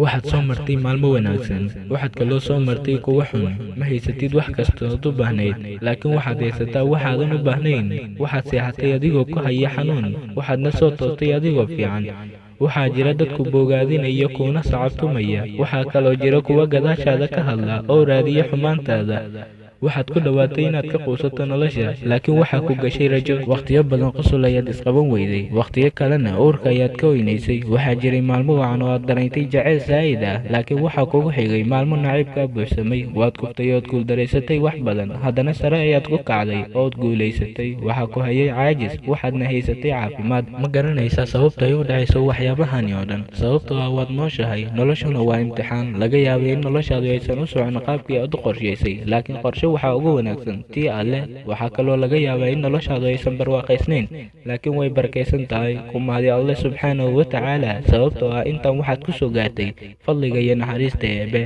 waxaad soo martay maalmo wanaagsan, waxaad kaloo soo martay kuwa xun. Ma haysatid wax kasta ood u baahnayd, laakiin waxaad haysataa waxaadan u baahnayn. waxaad seexatay adigoo ku haya xanuun, waxaadna soo toostay adigoo fiican. waxaa jira dadku bogaadinaya kuuna sacabtumaya, waxaa kaloo jira kuwa gadaashaada ka hadla oo raadiya xumaantaada. waxaad ku dhowaatay inaad ka quusato nolosha, laakiin waxaa ku gashay rajo. wakhtiyo badan qosol ayaad isqaban weyday, wakhtiyo kalena uurka ayaad ka weynaysay. waxaa jiray maalmo wacan oo aad dareentay jacayl saa'id ah, laakiin waxaa kugu xigay maalmo naciibkaa buuxsamay. waad kuftay ood guuldaraysatay wax badan, haddana sare ayaad ku kacday ood guulaysatay. waxaa ku hayay caajis, waxaadna haysatay caafimaad. ma garanaysaa sababta ay u dhacayso waxyaabahani oo dhan? sababtoo ah waad nooshahay, noloshuna waa imtixaan. laga yaabay in noloshaadu aysan u socon qaabkii aad u qorshaysay, laakiin qorshe waxaa ugu wanaagsan tii alle. waxaa kaloo laga yaabaa in noloshaadu aysan barwaaqaysnayn, laakiin way barakaysan tahay. ku mahdi alle subxaanahu wa tacaala, sababtoo ah intan waxaad ku soo gaartay fadliga iyo naxariista eebe.